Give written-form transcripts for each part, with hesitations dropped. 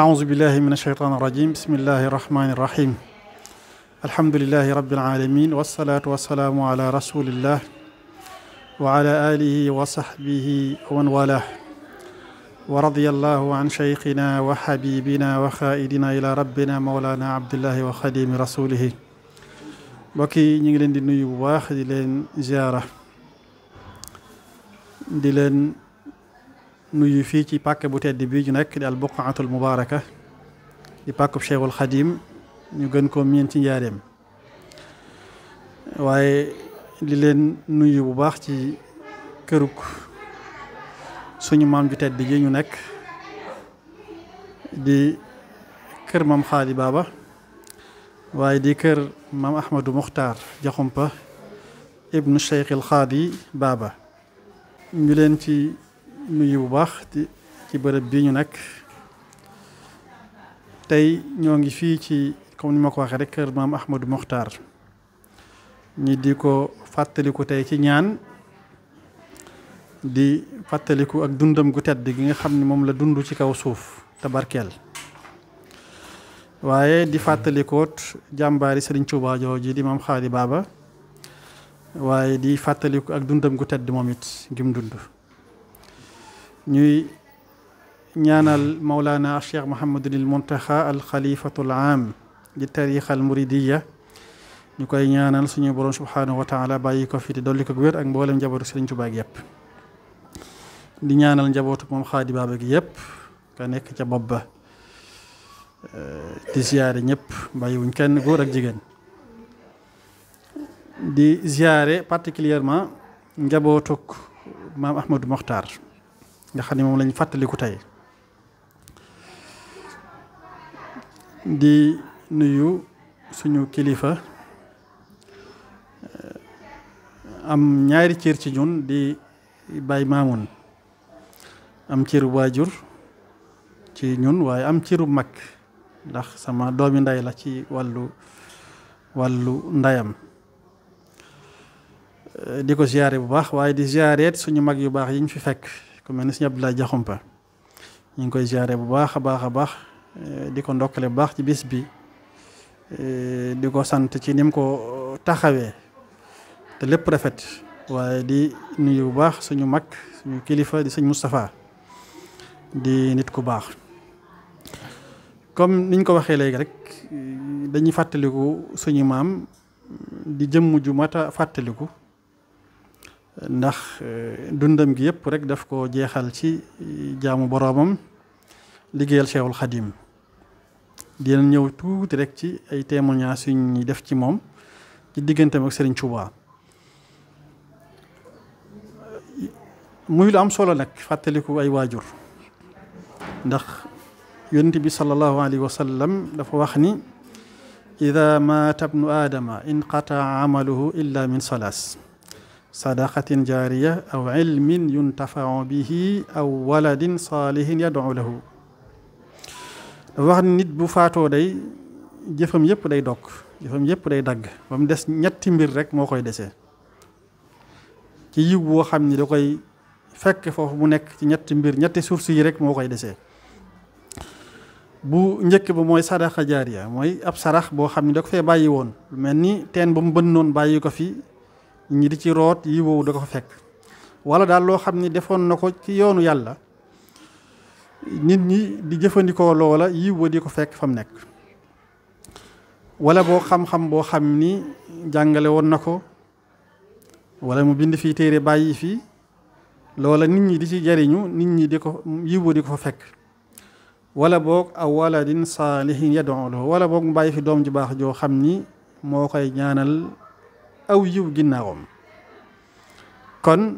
أعوذ بالله من الشيطان الرجيم بسم الله الرحمن الرحيم الحمد لله رب العالمين والصلاة والسلام على رسول الله وعلى آله وصحبه ومن والاه ورضي الله عن شيخنا وحبيبنا وخائدنا إلى ربنا مولانا عبد الله وخديم رسوله بكي ñi ngi leen di nuyu bu baax di leen ziara di leen nuyu fii ci pàkk bu tedd bi ñu nekk di al buqaatul mubaaraka di pàkkub Cheikhul Xadim ñu gën ko miin ci njaareem waaye di leen nuyu bu baax ci këruk suñu maam ju tedd ji ñu nekk di kër maam Xaadi Baaba waaye di kër maam Ahmadou Muxtaar Jaxumpa ibnu Cheikhil Xaadi Baaba ñu leen ci nuyu bu baax ci bërëb bi ñu nekk tey ñoo ngi fii ci comme ni ma ko waxee rek kër maam Ahmadou Muxtaar ñi di ko fàttaliku tey ci ñaan di fàttaliku ak dundam gu tedd gi nga xam ni moom la dund ci kaw suuf te barkeel waaye di fàttalikoot jàmbaari Sëriñ Tuubaa jooju di maam Xaadi Baaba waaye di fàttaliku ak dundam gu tedd moom it ngim dund ñuy ñaanal Mawlana Cheikh Mouhamadul Muntaxa al xalifatul aam di tarixa al muridiya ñu koy ñaanal suñu borom subhanahu wa taala bàyyi ko fi te dolli ko wér ak mboolem njabootu Sëriñ Tuubaa gi yëpp di ñaanal njabootu moom Xaadi Baaba gi yëpp ka nekk ca bopp ba di ziyaare ñëpp bàyyiwuñ kenn góor ak jigéen di ziyaare particulièrement njabootuk maam Ahmadou Muxtaar nga xam ne moom lañ fàttaliku tey di nuyu suñu kilifa am ñaari cër ci ñun di Baay Maamun am cëru waajur ci ñun waaye am cëru mag ndax sama doomi nday la ci wàllu ndayam di ko ziyaare bu baax waaye di ziyaareet suñu mag yu baax yi ñu fi fekk ku mel ni Sëriñ Abdoulaye Jaxumpa ñu ngi koy ziyaare bu baax a baax di ko ndokkale bu baax ci bis bi di ko sant ci ni mu ko taxawee te lépp rafet waaye di nuyu bu baax suñu mag suñu kilifa di Sëriñ Moustapha di nit ku baax comme niñ ko waxee léegi rek dañuy fàttaliku suñu maam di jëmm ju mat a fàttaliku ndax dundam gi yëpp rek daf ko jeexal ci jaamu boroomam liggéeyal Cheikhul Xadim dina ñëw tuuti rek ci ay témoignages yu ñuy def ci moom ci digganteem ak Sëriñ Tuubaa muy lu am solo nag fàttaliku ay waajur ndax yonent bi sallallahu alayhi wa sallam dafa wax ni ida maata bnu aadama inqataa amaluhu illa min salaas sadaqatin jaariya aw ilmin yuntafau bihi aw waladin saalihin yad'u lahu dafa wax ni nit bu faatoo day jëfam yëpp day dog jëfam yëpp day dagg ba mu des ñetti mbir rek moo koy desee ci yiw boo xam ni da koy fekk foofu mu nekk ci ñetti mbir ñetti source yi rek moo koy desee bu njëkk ba mooy sadaqa jaariya mooy ab sarax boo xam ni da ko fee bàyyi woon lu mel ni teen ba mu bënnoon bàyyi ko fi ñi di ci root yi woowu da ko fa fekk wala daal loo xam ni defoon na ko ci yoonu yàlla nit ñi di jëfandikoo loola yi woo di ko fekk fa mu nekk wala boo xam-xam boo xam ni jàngale woon na ko wala mu bind fii téere bàyyi fii loola nit ñi di ci jariñu nit ñi di ko yi woo di ko fa fekk wala boog aw waladin saalihin yad'u lahu wala boog mu bàyyi fi doom ju baax joo xam ni moo koy ñaanal aw yiw ginnaawam kon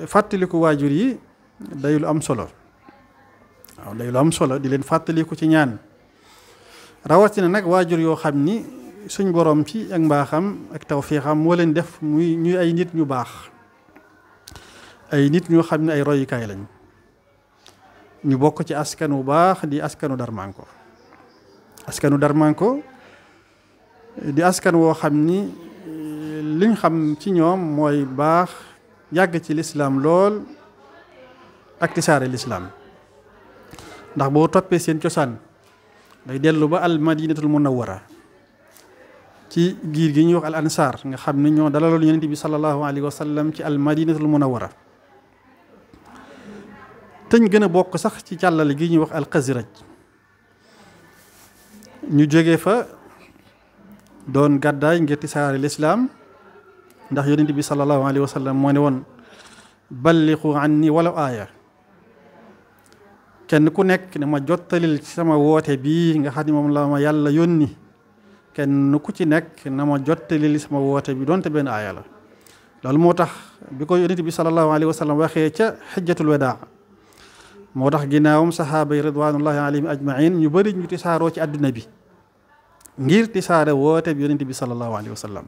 fàttaliku waajur yi day lu am solo waaw day lu am solo di leen fàttaliku ci ñaan rawatina nag waajur yoo xam ni suñ borom ci ak mbaaxam ak tawfiixam moo leen def ñuy ay nit ñu baax ay nit ñoo xam ne ay royukaay lañ ñu bokk ci askan wu baax di askanu Darmanko di askan woo xam ni liñ xam ci ñoom mooy baax yàgg ci lislaam lool ak tisaare lislaam ndax boo toppee seen cosaan day dellu ba al madinatul munawwara ci giir gi ñuy wax al ansar nga xam ne ñoo dalaloon yonent bi sallallahu alayhi wa sallam ci al madinatul munawwara teñ gën a bokk sax ci càllale gi ñuy wax al xasraj ñu jóge fa doon gàddaay ngir tisaare lislaam ndax yonent bi sallallahu alayhi wa sallam moo ne woon balliqu anni walaw aaya kenn ku nekk ne ma jottalil ci sama woote bii nga xam ne moom la ma yàlla yónni kenn ku ci nekk na ma jottalil sama woote bi donte benn aaya la loolu moo tax bi ko yonent bi sallallahu alayhi wa sallam waxee ca xijjatul wadaa moo tax ginnaawam saxaaba yi ridwanullahi alayhim ajmain ñu bëri ñu tisaaroo ci àdduna bi ngir tisaare woote bi yonent bi sallallahu alayhi wa sallam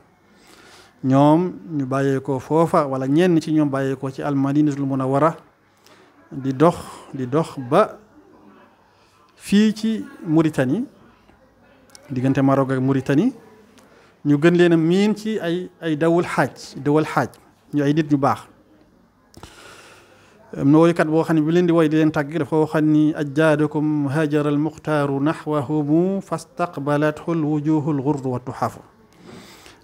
ñoom ñu bàyyeekoo foofa wala ñenn ci ñoom bàyyeekoo ci almadinatul munawwara di dox ba fii ci Mauritanie diggante Maroc ak Mauritanie ñu gën leen a miin ci ay dawal xaaj ñu ay nit ñu baax. am na woykat boo xam ne bi leen di woy di leen tàgg dafa waxoon ni ajjaadukum hajara almuxtaaru naxwahumu fastaqbalathu alwujuhu alghurru wa tuxafu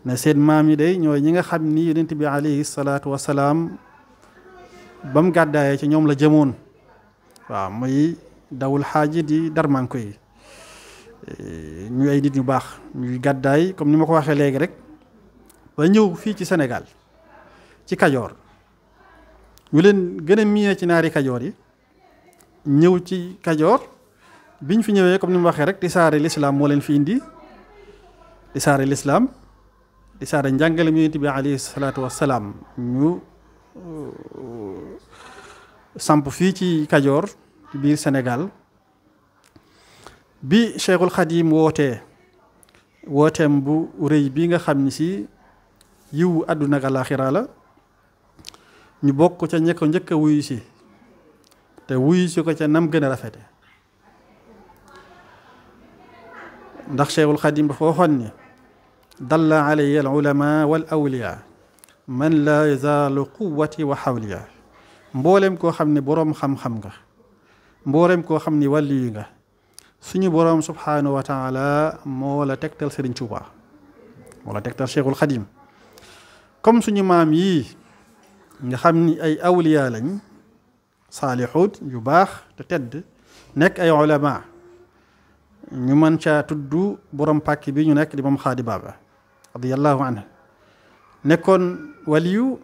ne seen maam yi day ñooy ñi nga xam ni yonent bi alayhi salaatu wasalaam ba mu gàddaayee ci ñoom la jëmoon waaw muy dawul xaaji di darmanko yi ñu ay nit ñu baax ñuy gàddaay comme ni ma ko waxee léegi rek ba ñëw fii ci Sénégal ci Kajoor ñu leen gën a miine ci naari Kajoor yi ñëw ci Kajoor biñ fi ñëwee comme ni ma waxee rek tisaare lislaam moo leen fi indi tisaare lislaam tisaare njàngale mi yonent bi alayhi salaatu wassalaam ñu samp fii ci Kajoor ci biir Sénégal bi Cheikhul Khadim wooteem bu rëy bi nga xam ni si yiwu àdduna ak alaaxira la ñu bokk ca ñekko njëkk a wuyu si te wuyu si ko ca nam gën a rafete ndax Cheikhul Khadim dafa waxoon ni dalla alayya al ulama wal awliya man la yazaalu quwwati wa xawliya mboolem koo xam ne boroom xam-xam nga mboolem koo xam ni wàlliyu nga suñu boroom subhanahu wa taala moo la tegtal Sëriñ Tuubaa moo la tegtal Cheikhul Khadim comme suñu maam yii nga xam ni ay awliya lañ saalixuut yu baax te tedd nekk ay ulama ñu mën caa tudd borom pàkk bi ñu nekk di moom Xaadi Baaba radiyallahu anhu nekkoon waliyu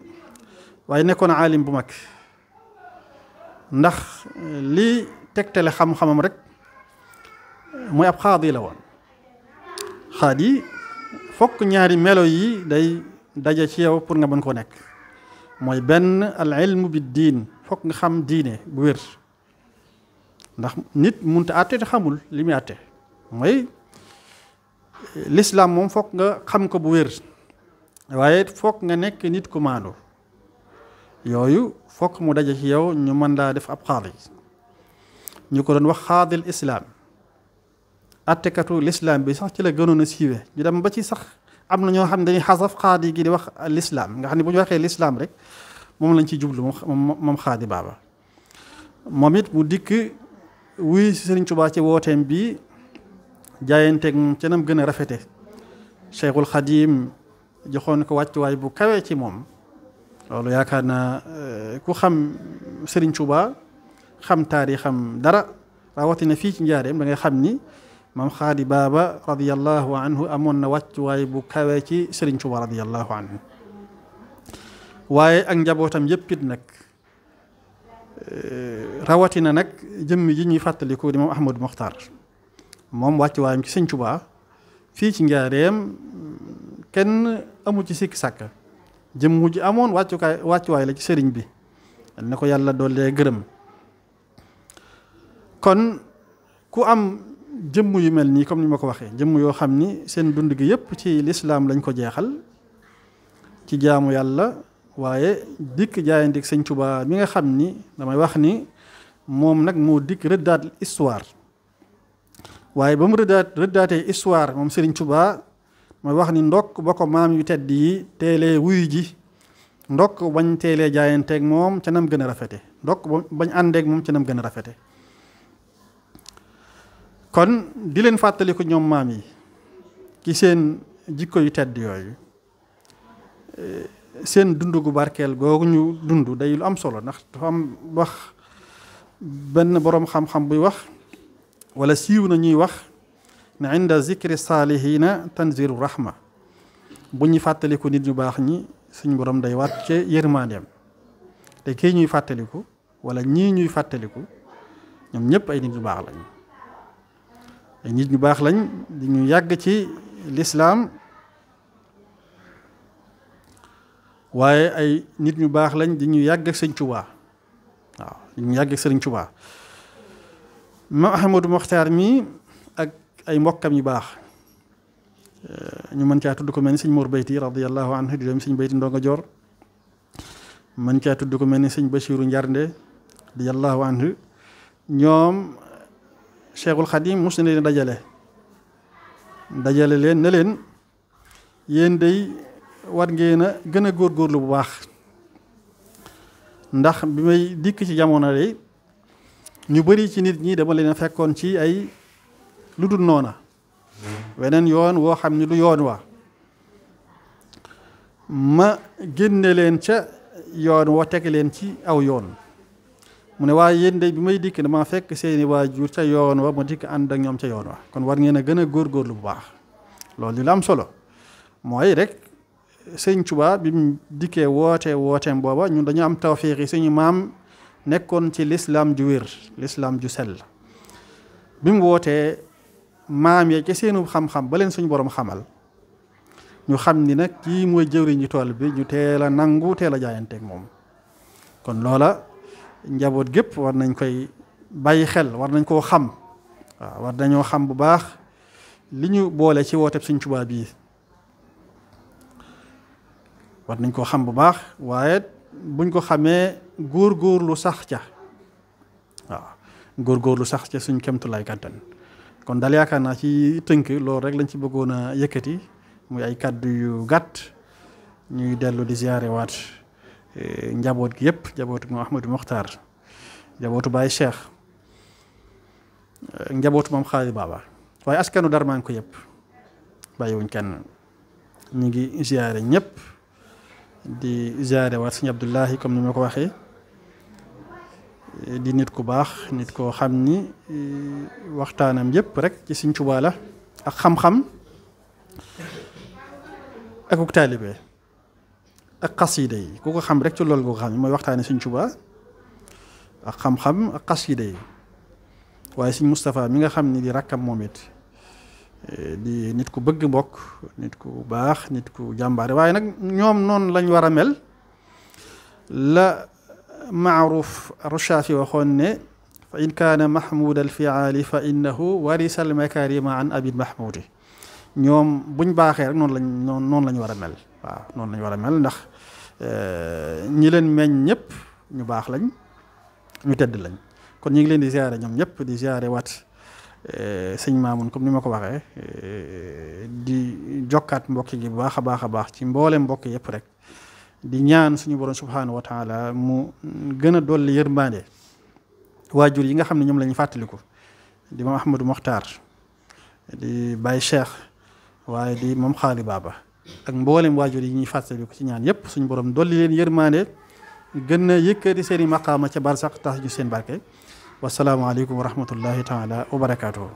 waaye nekkoon aalim bu mag ndax li tegtale xam-xamam rek mooy ab xaadi la woon xaadi fokk ñaari melo yi day daje ci yow pour nga mën koo nekk mooy benn al ilmu bi diin fokk nga xam diine bu wér ndax nit munta àtte te xamul li muy àtte mooy l'islam moom fokk nga xam ko bu wér waaye fokk nga nekk nit ku maandu yooyu fokk mu daje ci yow ñu mën laa def ab xaadi ñu ko doon wax xaadil islaam attekatu l'islam bi sax ci la gënoon a siiwe ñu dem ba ci sax am na ñoo xam ne dañuy xasaf xaadi gi di wax l'islam nga xam ne bu ñu waxee l'islam rek moom lañ ciy jublu moom Xaadi Baaba moom it mu dikk wuy si Sëriñ Tuubaa ci wooteem bi jaayanteeg moom ca nam gën a rafete Cheikhul Khadim joxoon ko wàccuwaay bu kawee ci moom loolu yaakaar naa ku xam Sëriñ Tuubaa xam taarixam dara rawatina fii ci njaareem da ngay xam ni moom Xaadi Baaba radiyallahu anhu amoon na wàccuwaay bu kawee ci Sëriñ Tuubaa radiyallahu anhu waaye ak njabootam yëpp it nag rawatina nag jëmmi ji ñuy fàttaliku di moom Ahmadou Mokhtar moom wàccuwaayam ci Sëriñ Tuubaa fii ci njaareem kenn amu ci sikki sàkk jëmmu ji amoon wàccuwaay la ci sëriñ bi na ko yàlla doolee gërëm kon ku am jëmm yu mel nii comme ni ma ko waxee jëmm yoo xam ni seen dund gi yëpp ci lislaam lañ ko jeexal ci jaamu yàlla waaye dikk jaayandik Sëriñ Tuubaa mi nga xam ni damay wax ni moom nag moo dikk rëddaat histoire waaye ba mu rëddaatee histoire moom Sëriñ Tuubaa mooy wax ni ndokk ba ko maam yu tedd yi teelee wuyu ji ndokk bañ teelee jaayanteeg moom ca nam gën a rafete ndokk bañ àndeeg moom ca nam gën a rafete kon di leen fàttaliku ñoom maam yi ci seen jikko yu tedd yooyu seen dund gu barkeel googu ñu dund day lu am solo ndax dafa am wax benn boroom xam-xam buy wax wala siiw na ñuy wax ne inda zikri saalihiina tanziru rahma bu ñu fàttaliku nit ñu baax ñi suñ borom day wàcce yërmandeem te kii ñuy fàttaliku wala ñii ñuy fàttaliku ñoom ñëpp ay nit ñu baax lañ ay nit ñu baax lañ di ñu yàgg ci lislaam waaye ay nit ñu baax lañ di ñu yàgg ak Sëñ Tuubaa waaw di ñu yàgg ak Sëriñ Tuubaa ma Ahmadou Mokhtar mi ak ay mbokkam yu baax ñu mën caa tudd ko mel ni sëñ Mor Bayti radiyallahu anhu di dem sëñ Bayti Ndonga Joor mën caa tudd ko mel ni sëñ Bachiru Njarnde radiyallahu anhu ñoom Cheikhul Khadim mos na leen dajale leen ne leen yéen day war ngeen a gën a góorgóorlu bu baax ndax bi may dikk ci jamono de ñu bari ci nit ñi dama leen a fekkoon ci ay lu dul noona weneen yoon woo xam ne du yoon wa ma génne leen ca yoon woo teg leen ci aw yoon mu ne waaye yéen day bi may dikk dama fekk seeni waajur ca yoon wa ma dikk ànd ak ñoom ca yoon wa kon war ngeen a gën a góorgóorlu bu baax loolu li la am solo mooy rek Sëñ Tuubaa bi mu dikkee wooteem booba ñun dañu am tawfiix yi suñu maam nekkoon ci lislaam ju wér lislaam ju sell bi mu wootee maam ya ci seenu xam-xam ba leen suñu borom xamal ñu xam ni nag kii mooy jëwriñu tool bi ñu teel a nangu teel a jaayanteeg moom kon loola njaboot gépp war nañ koy bàyyi xel war nañ koo xam waaw war nañoo xam bu baax li ñu boole ci wooteeb Sëñ Tuubaa bii war nañ koo xam bu baax waaye buñ ko xamee góorgóorlu sax ca waaw góorgóorlu sax ca suñ kemtulaay kàttan kon daal yaakaar naa ci tënk loolu rek lañ ci bëggoon a yëkkati muy ay kàddu yu gàtt ñuy dellu di ziyaare waat njaboot gi yëpp njabootu moom Ahmadou Mokhtar njabootu Baye Cheikh njabootu moom Xaali Baba waaye askanu Darman ko yëpp bàyyiwuñ kenn ñu ngi ziyaare ñëpp di ziyaare waat Sëñ Abdullahi comme ni ma ko waxee di nit ku baax nit koo xam ni waxtaanam yëpp rek ci Sëñ Tuubaa la ak xam-xam akuk taalibe ak xasida yi ku ko xam rek ci loolu nga ko xam mooy waxtaane Sëñ Tuubaa ak xam-xam ak xasida yi waaye Sëñ Moustapha mi nga xam ni di rakkam moom it di nit ku bëgg mbokk nit ku baax nit ku jàmbaare waaye nag ñoom noonu lañ war a mel la Maaruf Rushaafi waxoon ne fa in kaana mahmud alfiaali fa innahu warisa almakarima an abil mahmudi ñoom buñ baaxee rek noonu lañ war a mel waaw noonu lañ war a mel ndax ñi leen meññ ñëpp ñu baax lañ ñu tedd lañ kon ñu ngi leen di ziare ñoom ñëpp di ziare waat sëñ Maamun comme ni ma ko waxee di jokkaat mbokk gi bu baax a baax ci mboole mbokk yëpp rek di ñaan suñu borom subhaanahu wa taala mu gën a dolli yërmande waajur yi nga xam ne ñoom la ñu fàttaliku di moom Ahmadou Mokhtar di Baye Cheikh waaye di moom Xaali Baba ak mboolem waajur yi ñuy fàttaliku ci ñaan yëpp suñu borom dolli leen yërmande gën a yëkkati seen i maqaama ca barsax tax ñu seen barke wasalaamualeykum wa rahmatullahi taala wa barakaatuhu